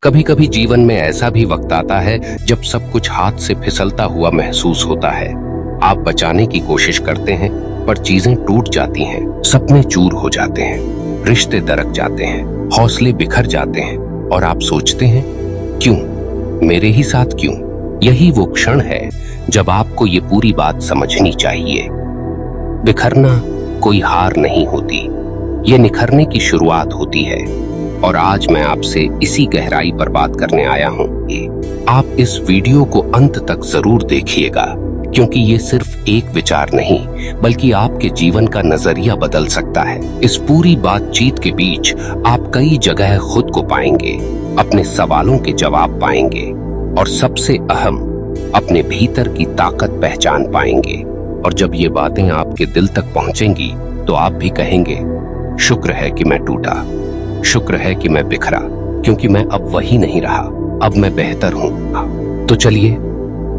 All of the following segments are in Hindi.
कभी कभी जीवन में ऐसा भी वक्त आता है जब सब कुछ हाथ से फिसलता हुआ महसूस होता है। आप बचाने की कोशिश करते हैं पर चीजें टूट जाती हैं, सपने चूर हो जाते हैं, रिश्ते दरक जाते हैं, हौसले बिखर जाते हैं और आप सोचते हैं क्यों, मेरे ही साथ क्यों। यही वो क्षण है जब आपको ये पूरी बात समझनी चाहिए। बिखरना कोई हार नहीं होती, ये निखरने की शुरुआत होती है। और आज मैं आपसे इसी गहराई पर बात करने आया हूं। आप इस वीडियो को अंत तक जरूर देखिएगा, क्योंकि ये सिर्फ एक विचार नहीं बल्कि आपके जीवन का नजरिया बदल सकता है। इस पूरी बातचीत के बीच आप कई जगह खुद को पाएंगे, अपने सवालों के जवाब पाएंगे और सबसे अहम, अपने भीतर की ताकत पहचान पाएंगे। और जब ये बातें आपके दिल तक पहुंचेंगी तो आप भी कहेंगे, शुक्र है कि मैं टूटा, शुक्र है कि मैं बिखरा, क्योंकि मैं अब वही नहीं रहा, अब मैं बेहतर हूं। तो चलिए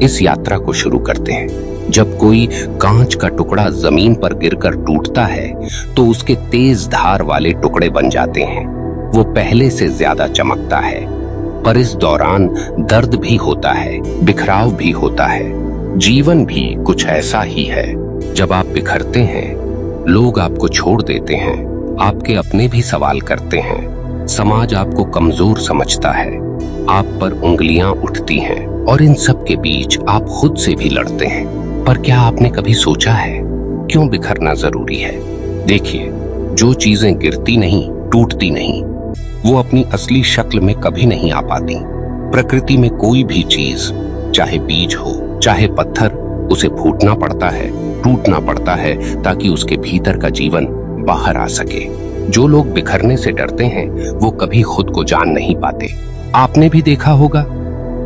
इस यात्रा को शुरू करते हैं। जब कोई कांच का टुकड़ा जमीन पर गिरकर टूटता है तो उसके तेज धार वाले टुकड़े बन जाते हैं। वो पहले से ज्यादा चमकता है, पर इस दौरान दर्द भी होता है, बिखराव भी होता है। जीवन भी कुछ ऐसा ही है। जब आप बिखरते हैं, लोग आपको छोड़ देते हैं, आपके अपने भी सवाल करते हैं, समाज आपको कमजोर समझता है, आप पर उंगलियां उठती हैं और इन सब के बीच आप खुद से भी लड़ते हैं। पर क्या आपने कभी सोचा है क्यों बिखरना जरूरी है? देखिए, जो चीजें गिरती नहीं, टूटती नहीं, वो अपनी असली शक्ल में कभी नहीं आ पाती। प्रकृति में कोई भी चीज, चाहे बीज हो चाहे पत्थर, उसे फूटना पड़ता है, टूटना पड़ता है ताकि उसके भीतर का जीवन बाहर आ सके। जो लोग बिखरने से डरते हैं वो कभी खुद को जान नहीं पाते। आपने भी देखा होगा,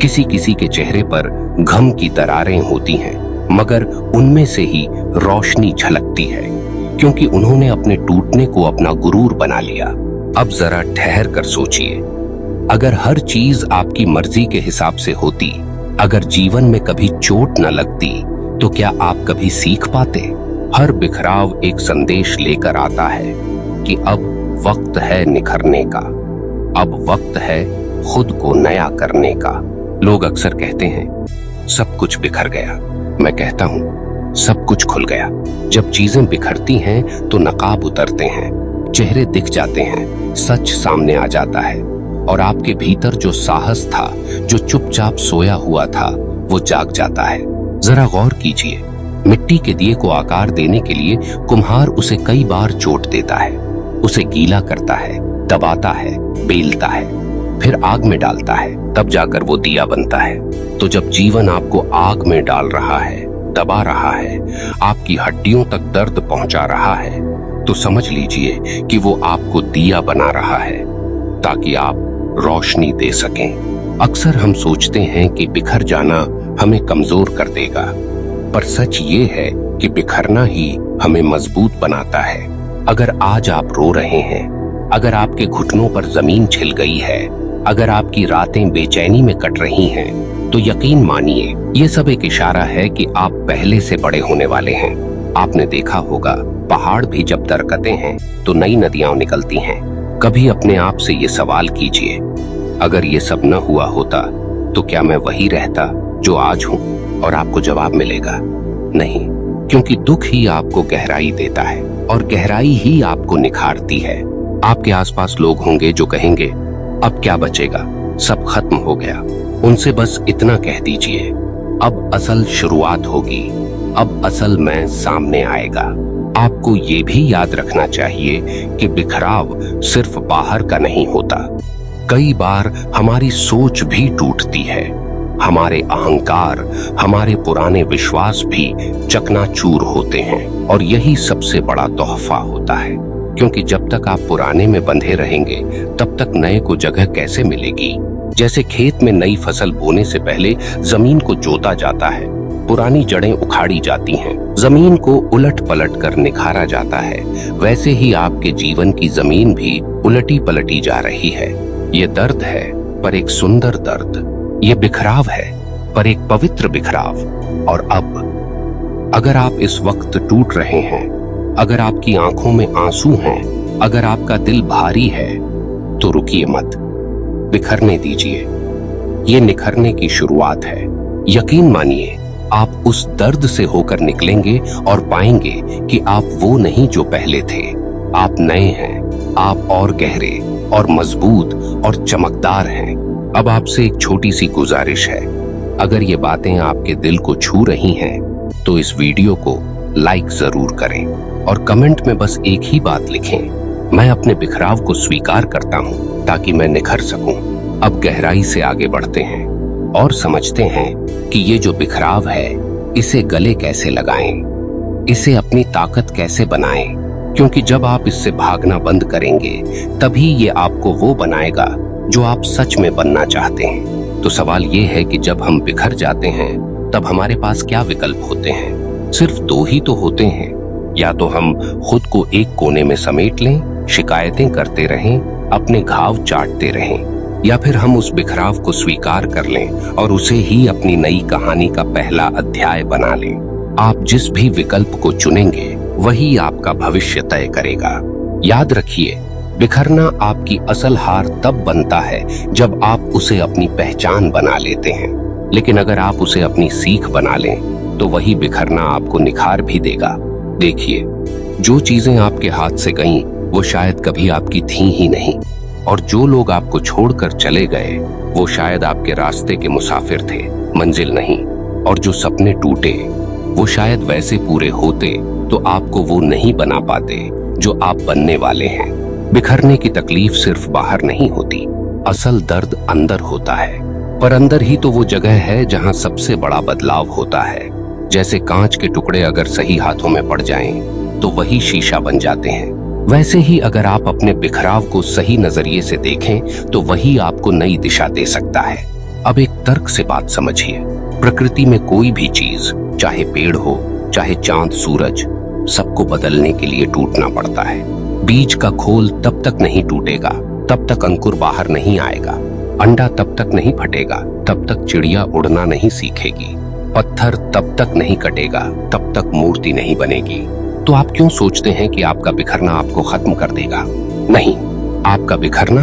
किसी किसी के चेहरे पर गम की दरारें होती हैं, मगर उनमें से ही रोशनी झलकती है, क्योंकि उन्होंने अपने टूटने को अपना गुरूर बना लिया। अब जरा ठहर कर सोचिए, अगर हर चीज आपकी मर्जी के हिसाब से होती, अगर जीवन में कभी चोट न लगती, तो क्या आप कभी सीख पाते? हर बिखराव एक संदेश लेकर आता है कि अब वक्त है निखरने का, अब वक्त है खुद को नया करने का। लोग अक्सर कहते हैं सब कुछ बिखर गया, मैं कहता हूं सब कुछ खुल गया। जब चीजें बिखरती हैं तो नकाब उतरते हैं, चेहरे दिख जाते हैं, सच सामने आ जाता है और आपके भीतर जो साहस था, जो चुपचाप सोया हुआ था, वो जाग जाता है। जरा गौर कीजिए, मिट्टी के दिए को आकार देने के लिए कुम्हार उसे कई बार चोट देता है, उसे गीला करता है, दबाता है, बेलता है, फिर आग में डालता है, तब जाकर वो दिया बनता है। तो जब जीवन आपको आग में डाल रहा है, दबा रहा है, आपकी हड्डियों तक दर्द पहुंचा रहा है, तो समझ लीजिए कि वो आपको दिया बना रहा है ताकि आप रोशनी दे सकें। अक्सर हम सोचते हैं कि बिखर जाना हमें कमजोर कर देगा, पर सच ये है कि बिखरना ही हमें मजबूत बनाता है। अगर आज आप रो रहे हैं, अगर आपके घुटनों पर जमीन छिल गई है, अगर आपकी रातें बेचैनी में कट रही हैं, तो यकीन मानिए ये सब एक इशारा है कि आप पहले से बड़े होने वाले हैं। आपने देखा होगा, पहाड़ भी जब दरकते हैं तो नई नदियां निकलती हैं। कभी अपने आप से ये सवाल कीजिए, अगर ये सब न हुआ होता तो क्या मैं वही रहता जो आज हूं? और आपको जवाब मिलेगा, नहीं, क्योंकि दुख ही आपको गहराई देता है और गहराई ही आपको निखारती है। आपके आसपास लोग होंगे जो कहेंगे, अब क्या बचेगा, सब खत्म हो गया। उनसे बस इतना कह दीजिए, अब असल शुरुआत होगी, अब असल मैं सामने आएगा। आपको ये भी याद रखना चाहिए कि बिखराव सिर्फ बाहर का नहीं होता, कई बार हमारी सोच भी टूटती है, हमारे अहंकार, हमारे पुराने विश्वास भी चकनाचूर होते हैं। और यही सबसे बड़ा तोहफा होता है, क्योंकि जब तक आप पुराने में बंधे रहेंगे तब तक नए को जगह कैसे मिलेगी। जैसे खेत में नई फसल बोने से पहले जमीन को जोता जाता है, पुरानी जड़ें उखाड़ी जाती हैं, जमीन को उलट पलट कर निखारा जाता है, वैसे ही आपके जीवन की जमीन भी उलटी पलटी जा रही है। ये दर्द है, पर एक सुंदर दर्द। ये बिखराव है, पर एक पवित्र बिखराव। और अब अगर आप इस वक्त टूट रहे हैं, अगर आपकी आंखों में आंसू हैं, अगर आपका दिल भारी है, तो रुकिए मत, बिखरने दीजिए। ये निखरने की शुरुआत है। यकीन मानिए, आप उस दर्द से होकर निकलेंगे और पाएंगे कि आप वो नहीं जो पहले थे। आप नए हैं, आप और गहरे और मजबूत और चमकदार हैं। अब आपसे एक छोटी सी गुजारिश है, अगर ये बातें आपके दिल को छू रही हैं, तो इस वीडियो को लाइक जरूर करें और कमेंट में बस एक ही बात लिखें, मैं अपने बिखराव को स्वीकार करता हूं ताकि मैं निखर सकूं। अब गहराई से आगे बढ़ते हैं और समझते हैं कि ये जो बिखराव है, इसे गले कैसे लगाएं, इसे अपनी ताकत कैसे बनाएं, क्योंकि जब आप इससे भागना बंद करेंगे तभी ये आपको वो बनाएगा जो आप सच में बनना चाहते हैं। तो सवाल ये है कि जब हम बिखर जाते हैं तब हमारे पास क्या विकल्प होते हैं? सिर्फ दो ही तो होते हैं। या तो हम खुद को एक कोने में समेट लें, शिकायतें करते रहें, अपने घाव चाटते रहें, या फिर हम उस बिखराव को स्वीकार कर लें और उसे ही अपनी नई कहानी का पहला अध्याय बना लें। आप जिस भी विकल्प को चुनेंगे वही आपका भविष्य तय करेगा। याद रखिए, बिखरना आपकी असल हार तब बनता है जब आप उसे अपनी पहचान बना लेते हैं, लेकिन अगर आप उसे अपनी सीख बना लें तो वही बिखरना आपको निखार भी देगा। देखिए, जो चीजें आपके हाथ से गईं वो शायद कभी आपकी थी ही नहीं, और जो लोग आपको छोड़कर चले गए वो शायद आपके रास्ते के मुसाफिर थे, मंजिल नहीं। और जो सपने टूटे वो शायद वैसे पूरे होते तो आपको वो नहीं बना पाते जो आप बनने वाले हैं। बिखरने की तकलीफ सिर्फ बाहर नहीं होती, असल दर्द अंदर होता है। पर अंदर ही तो वो जगह है जहां सबसे बड़ा बदलाव होता है। जैसे कांच के टुकड़े अगर सही हाथों में पड़ जाएं तो वही शीशा बन जाते हैं, वैसे ही अगर आप अपने बिखराव को सही नजरिए से देखें तो वही आपको नई दिशा दे सकता है। अब एक तर्क से बात समझिए, प्रकृति में कोई भी चीज, चाहे पेड़ हो, चाहे चांद सूरज, सबको बदलने के लिए टूटना पड़ता है। बीज का खोल तब तक नहीं टूटेगा तब तक अंकुर बाहर नहीं आएगा, अंडा तब तक नहीं फटेगा तब तक चिड़िया उड़ना नहीं सीखेगी, पत्थर तब तक नहीं कटेगा तब तक मूर्ति नहीं बनेगी। तो आप क्यों सोचते हैं कि आपका बिखरना आपको खत्म कर देगा? नहीं, आपका बिखरना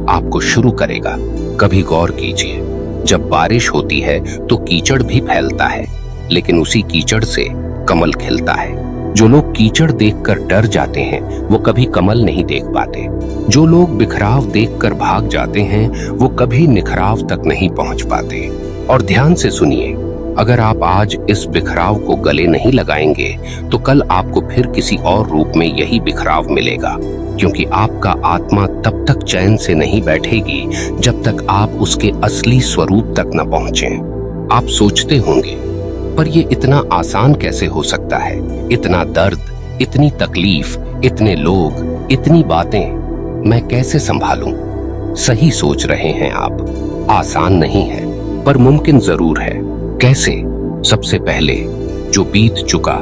आपको शुरू करेगा। कभी गौर कीजिए, जब बारिश होती है तो कीचड़ भी फैलता है, लेकिन उसी कीचड़ से कमल खिलता है। जो लोग कीचड़ देखकर डर जाते हैं वो कभी कमल नहीं देख पाते। जो लोग बिखराव देखकर भाग जाते हैं वो कभी निखराव तक नहीं पहुंच पाते। और ध्यान से सुनिए, अगर आप आज इस बिखराव को गले नहीं लगाएंगे तो कल आपको फिर किसी और रूप में यही बिखराव मिलेगा, क्योंकि आपका आत्मा तब तक चैन से नहीं बैठेगी जब तक आप उसके असली स्वरूप तक न पहुंचें। आप सोचते होंगे, पर ये इतना आसान कैसे हो सकता है? इतना दर्द, इतनी तकलीफ, इतने लोग, इतनी बातें, मैं कैसे संभालूं? सही सोच रहे हैं आप, आसान नहीं है पर मुमकिन जरूर है। कैसे? सबसे पहले, जो बीत चुका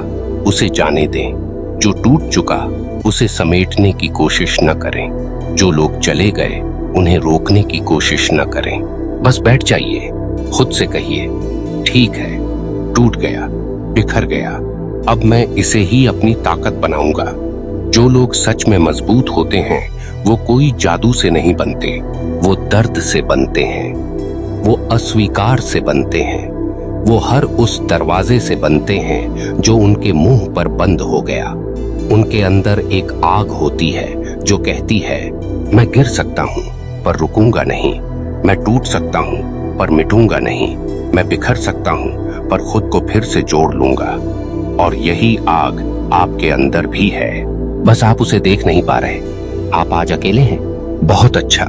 उसे जाने दें, जो टूट चुका उसे समेटने की कोशिश न करें, जो लोग चले गए उन्हें रोकने की कोशिश न करें। बस बैठ जाइए, खुद से कहिए, ठीक है, टूट गया, बिखर गया, अब मैं इसे ही अपनी ताकत बनाऊंगा। जो लोग सच में मजबूत होते हैं वो कोई जादू से नहीं बनते, वो दर्द से बनते हैं, वो अस्वीकार से बनते हैं, वो हर उस दरवाजे से बनते हैं जो उनके मुंह पर बंद हो गया। उनके अंदर एक आग होती है जो कहती है, मैं गिर सकता हूं पर रुकूंगा नहीं, मैं टूट सकता हूं पर मिटूंगा नहीं, मैं बिखर सकता हूं पर खुद को फिर से जोड़ लूंगा। और यही आग आपके अंदर भी है, बस आप उसे देख नहीं पा रहे। आप आज अकेले हैं, बहुत अच्छा।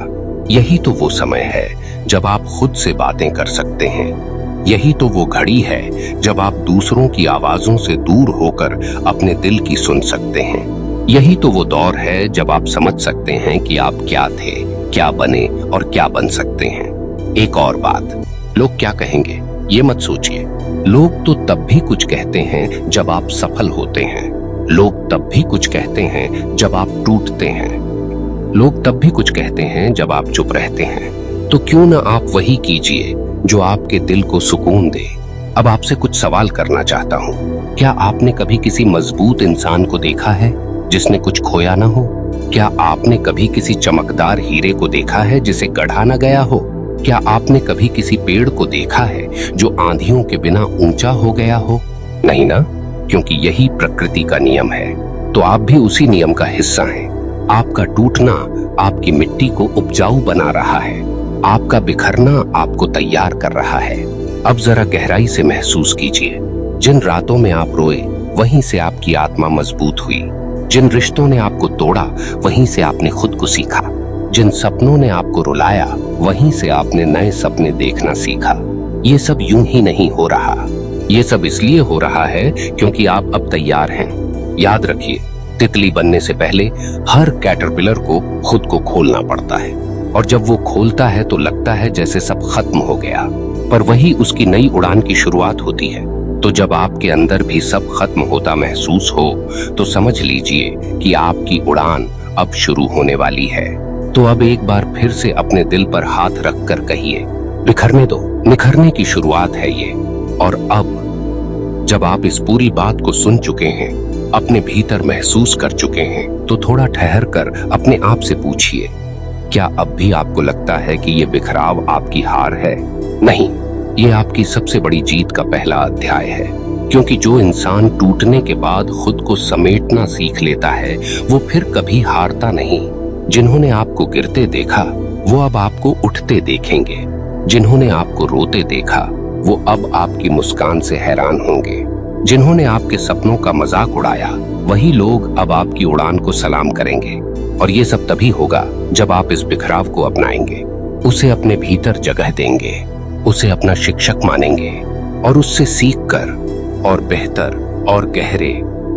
यही तो वो समय है जब आप खुद से बातें कर सकते हैं। यही तो वो घड़ी है जब आप दूसरों की आवाजों से दूर होकर अपने दिल की सुन सकते हैं। यही तो वो दौर है जब आप समझ सकते हैं कि आप क्या थे, क्या बने और क्या बन सकते हैं। एक और बात, लोग क्या कहेंगे ये मत सोचिए। लोग तो तब भी कुछ कहते हैं जब आप सफल होते हैं। लोग तब भी कुछ कहते हैं जब आप टूटते हैं। लोग तब भी कुछ कहते हैं जब आप चुप रहते हैं। तो क्यों ना आप वही कीजिए जो आपके दिल को सुकून दे। अब आपसे कुछ सवाल करना चाहता हूँ। क्या आपने कभी किसी मजबूत इंसान को देखा है जिसने कुछ खोया ना हो? क्या आपने कभी किसी चमकदार हीरे को देखा है जिसे गढ़ा न गया हो? क्या आपने कभी किसी पेड़ को देखा है जो आंधियों के बिना ऊंचा हो गया हो? नहीं ना, क्योंकि यही प्रकृति का नियम है। तो आप भी उसी नियम का हिस्सा हैं। आपका टूटना आपकी मिट्टी को उपजाऊ बना रहा है। आपका बिखरना आपको तैयार कर रहा है। अब जरा गहराई से महसूस कीजिए। जिन रातों में आप रोए, वहीं से आपकी आत्मा मजबूत हुई। जिन रिश्तों ने आपको तोड़ा, वहीं से आपने खुद को सीखा। जिन सपनों ने आपको रुलाया, वहीं से आपने नए सपने देखना सीखा। ये सब यूं ही नहीं हो रहा। ये सब इसलिए हो रहा है क्योंकि आप अब तैयार हैं। याद रखिए, तितली बनने से पहले हर कैटरपिलर को खुद को खोलना पड़ता है, और जब वो खोलता है तो लगता है जैसे सब खत्म हो गया, पर वही उसकी नई उड़ान की शुरुआत होती है। तो जब आपके अंदर भी सब खत्म होता महसूस हो, तो समझ लीजिए कि आपकी उड़ान अब शुरू होने वाली है। तो अब एक बार फिर से अपने दिल पर हाथ रखकर कहिए, बिखरने दो, निखरने की शुरुआत है ये। और अब जब आप इस पूरी बात को सुन चुके हैं, अपने भीतर महसूस कर चुके हैं, तो थोड़ा ठहर कर अपने आप से पूछिए, क्या अब भी आपको लगता है कि ये बिखराव आपकी हार है? नहीं, ये आपकी सबसे बड़ी जीत का पहला अध्याय है। क्योंकि जो इंसान टूटने के बाद खुद को समेटना सीख लेता है, वो फिर कभी हारता नहीं। जिन्होंने आपको गिरते देखा, वो अब आपको उठते देखेंगे। जिन्होंने आपको रोते देखा, वो अब आपकी मुस्कान से हैरान होंगे। जिन्होंने आपके सपनों का मजाक उड़ाया, वही लोग अब आपकी उड़ान को सलाम करेंगे। और ये सब तभी होगा जब आप इस बिखराव को अपनाएंगे, उसे अपने भीतर जगह देंगे, उसे अपना शिक्षक मानेंगे, और उससे सीखकर और बेहतर और गहरे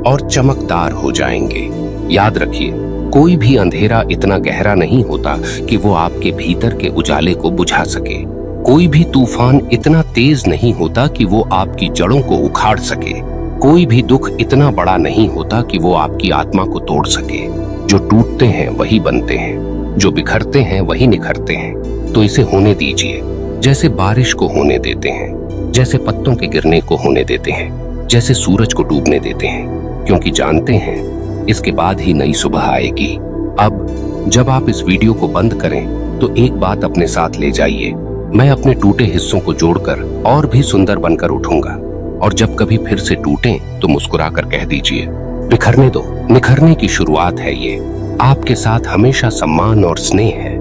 और चमकदार हो जाएंगे। याद रखिए, कोई भी अंधेरा इतना गहरा नहीं होता कि वो आपके भीतर के उजाले को बुझा सके। कोई भी तूफान इतना तेज नहीं होता कि वो आपकी जड़ों को उखाड़ सके। कोई भी दुख इतना बड़ा नहीं होता कि वो आपकी आत्मा को तोड़ सके। जो टूटते हैं वही बनते हैं, जो बिखरते हैं वही निखरते हैं। तो इसे होने दीजिए, जैसे बारिश को होने देते हैं, जैसे पत्तों के गिरने को होने देते हैं, जैसे सूरज को डूबने देते हैं, क्योंकि जानते हैं इसके बाद ही नई सुबह आएगी। अब जब आप इस वीडियो को बंद करें तो एक बात अपने साथ ले जाइए, मैं अपने टूटे हिस्सों को जोड़कर और भी सुंदर बनकर उठूंगा। और जब कभी फिर से टूटें तो मुस्कुराकर कह दीजिए, बिखरने दो, निखरने की शुरुआत है ये। आपके साथ हमेशा सम्मान और स्नेह है।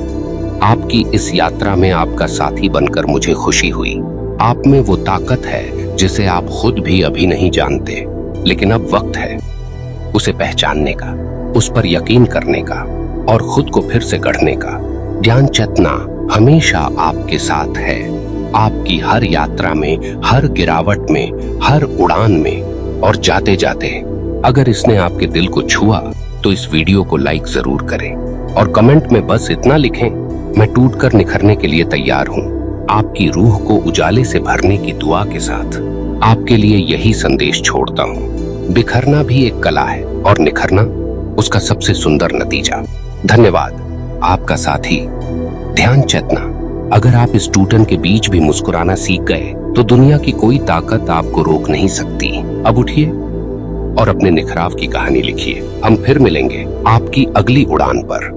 आपकी इस यात्रा में आपका साथी बनकर मुझे खुशी हुई। आप में वो ताकत है जिसे आप खुद भी अभी नहीं जानते, लेकिन अब वक्त है उसे पहचानने का, उस पर यकीन करने का और खुद को फिर से गढ़ने का। ज्ञान चेतना हमेशा आपके साथ है, आपकी हर यात्रा में, हर गिरावट में, हर उड़ान में। और जाते जाते अगर इसने आपके दिल को छुआ तो इस वीडियो को लाइक जरूर करें और कमेंट में बस इतना लिखें, मैं टूटकर निखरने के लिए तैयार हूँ। आपकी रूह को उजाले से भरने की दुआ के साथ आपके लिए यही संदेश छोड़ता हूँ। बिखरना भी एक कला है और निखरना उसका सबसे सुंदर नतीजा। धन्यवाद। आपका साथी ध्यान चेतना। अगर आप इस टूटन के बीच भी मुस्कुराना सीख गए तो दुनिया की कोई ताकत आपको रोक नहीं सकती। अब उठिए और अपने निखराव की कहानी लिखिए। हम फिर मिलेंगे आपकी अगली उड़ान पर।